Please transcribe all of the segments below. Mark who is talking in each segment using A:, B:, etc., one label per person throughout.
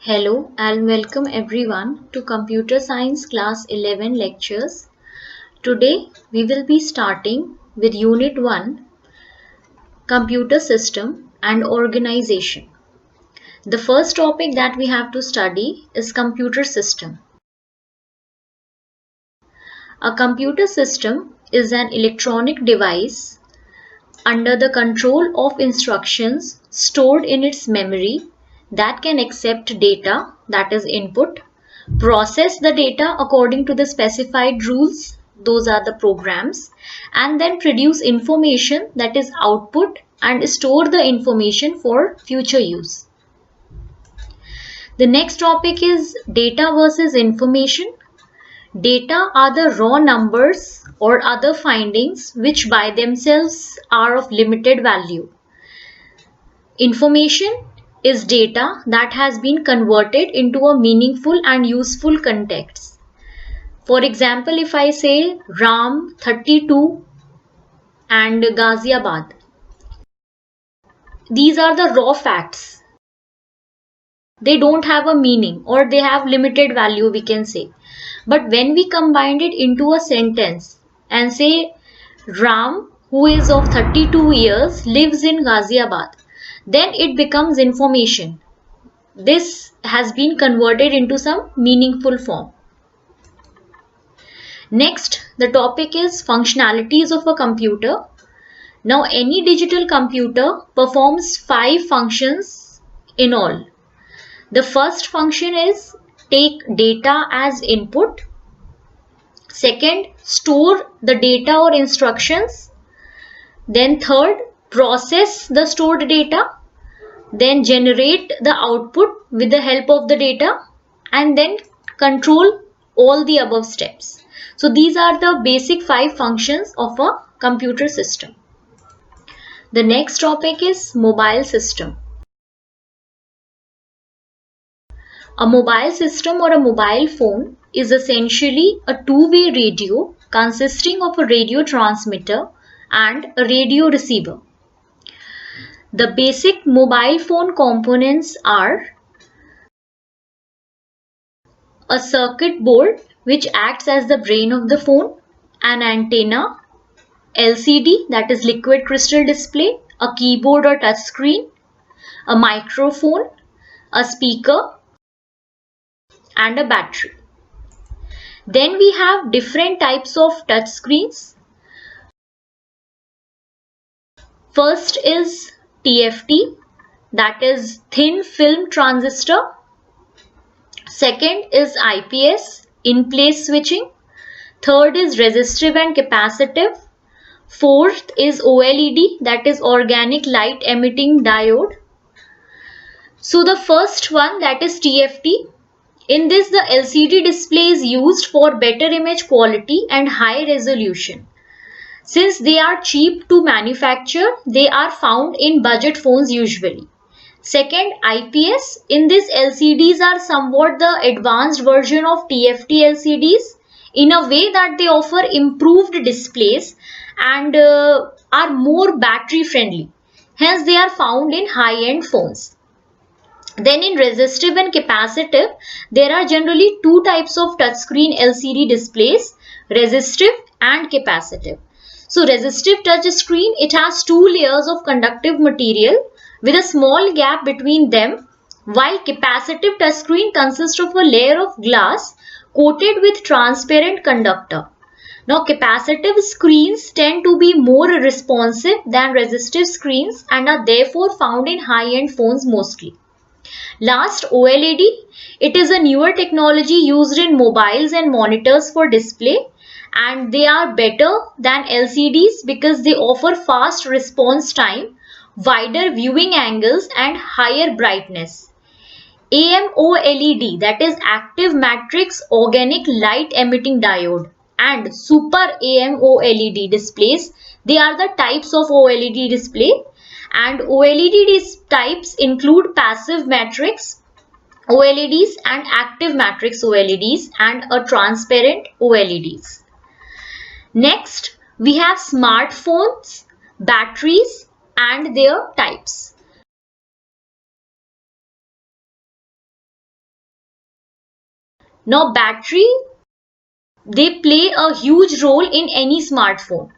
A: Hello and welcome everyone to Computer Science Class 11 lectures. Today we will be starting with Unit 1, Computer System and Organization. The first topic that we have to study is Computer System. A computer system is an electronic device under the control of instructions stored in its memory that can accept data, that is input, process the data according to the specified rules, those are the programs, and then produce information, that is output, and store the information for future use. The next topic is data versus information. Data are the raw numbers or other findings which by themselves are of limited value. Information is data that has been converted into a meaningful and useful context. For example, if I say Ram 32 and Ghaziabad, these are the raw facts. They don't have a meaning or they have limited value, we can say. But when we combine it into a sentence and say Ram, who is of 32 years, lives in Ghaziabad, then it becomes information. This has been converted into some meaningful form. Next, the topic is functionalities of a computer. Now, any digital computer performs 5 functions in all. The first function is take data as input. Second, store the data or instructions. Then third, process the stored data. Then generate the output with the help of the data. And then control all the above steps. So these are the basic 5 functions of a computer system. The next topic is mobile system. A mobile system or a mobile phone is essentially a two-way radio consisting of a radio transmitter and a radio receiver. The basic mobile phone components are a circuit board which acts as the brain of the phone, an antenna, LCD, that is liquid crystal display, a keyboard or touch screen, a microphone, a speaker, and a battery. Then we have different types of touch screens. First is TFT, that is thin film transistor. Second is IPS, in place switching. Third is resistive and capacitive. Fourth is OLED, that is organic light emitting diode. So the first one, that is TFT. In this, the LCD display is used for better image quality and high resolution. Since they are cheap to manufacture, they are found in budget phones usually. Second, IPS. In this, LCDs are somewhat the advanced version of TFT LCDs in a way that they offer improved displays and are more battery friendly. Hence, they are found in high-end phones. Then in resistive and capacitive, there are generally two types of touchscreen LCD displays, resistive and capacitive. So resistive touch screen, it has two layers of conductive material with a small gap between them, while capacitive touch screen consists of a layer of glass coated with transparent conductor. Now capacitive screens tend to be more responsive than resistive screens and are therefore found in high-end phones mostly. Last, OLED. It is a newer technology used in mobiles and monitors for display, and they are better than LCDs because they offer fast response time, wider viewing angles and higher brightness. AMOLED, that is active matrix organic light emitting diode, and super AMOLED displays, they are the types of OLED display. And OLED types include passive matrix OLEDs and active matrix OLEDs and a transparent OLEDs. Next, we have smartphones, batteries and their types. Now battery, they play a huge role in any smartphone.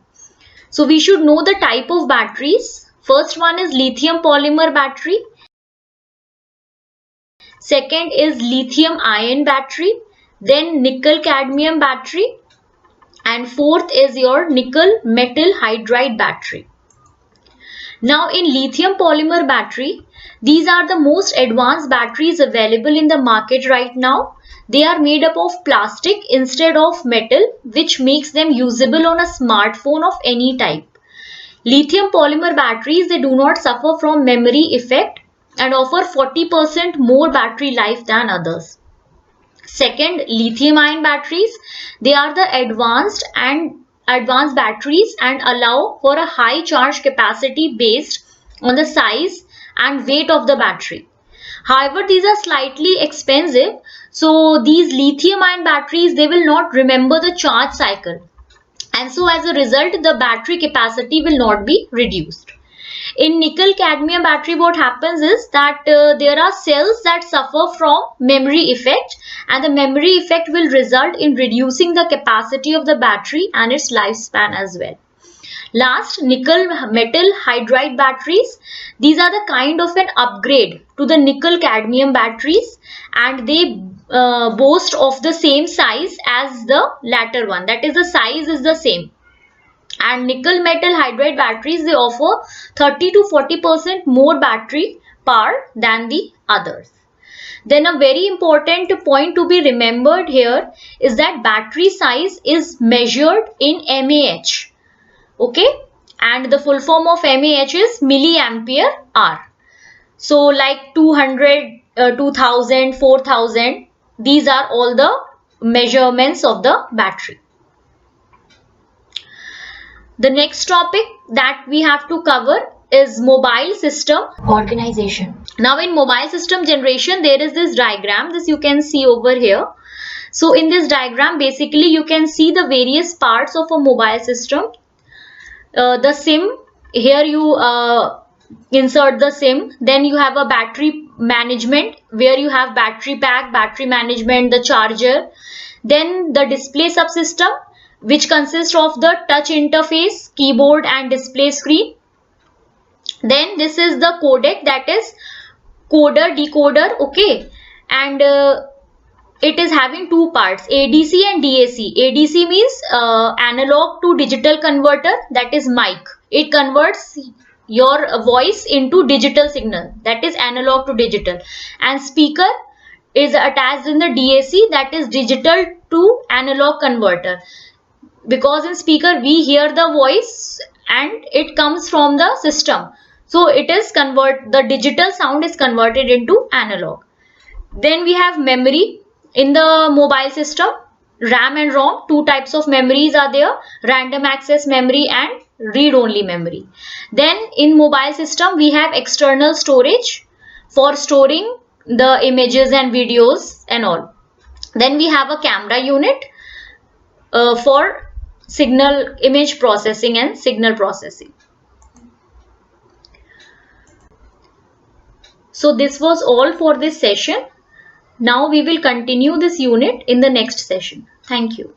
A: So we should know the type of batteries. First one is lithium polymer battery. Second is lithium ion battery. Then nickel cadmium battery. And fourth is your nickel metal hydride battery. Now in lithium polymer battery, these are the most advanced batteries available in the market right now. They are made up of plastic instead of metal, which makes them usable on a smartphone of any type. Lithium polymer batteries, they do not suffer from memory effect and offer 40% more battery life than others. Second, lithium ion batteries, they are the advanced batteries and allow for a high charge capacity based on the size and weight of the battery. However, these are slightly expensive, so these lithium ion batteries, they will not remember the charge cycle, and so as a result the battery capacity will not be reduced. In nickel cadmium battery, what happens is that there are cells that suffer from memory effect, and the memory effect will result in reducing the capacity of the battery and its lifespan as well. Last, nickel metal hydride batteries. These are the kind of an upgrade to the nickel cadmium batteries, and they boast of the same size as the latter one. That is, the size is the same. And nickel metal hydride batteries, they offer 30 to 40% more battery power than the others. Then a very important point to be remembered here is that battery size is measured in mAh. Okay, and the full form of mAh is milliampere hour. So like 200, 2000, 4000, these are all the measurements of the battery. The next topic that we have to cover is mobile system organization. Now in mobile system generation, there is this diagram, this you can see over here. So in this diagram, basically you can see the various parts of a mobile system. The SIM, here you insert the SIM, then you have a battery management where you have battery pack, battery management, the charger, then the display subsystem, which consists of the touch interface, keyboard and display screen. Then this is the codec, that is coder, decoder, okay, and it is having two parts, ADC and DAC. ADC means analog to digital converter, that is mic. It converts your voice into digital signal, that is analog to digital. And speaker is attached in the DAC, that is digital to analog converter. Because in speaker we hear the voice and it comes from the system, so it is the digital sound is converted into analog. Then we have memory in the mobile system, RAM and ROM. Two types of memories are there, random access memory and read only memory. Then in mobile system we have external storage for storing the images and videos and all. Then we have a camera unit for signal image processing and signal processing. So this was all for this session. Now we will continue this unit in the next session. Thank you.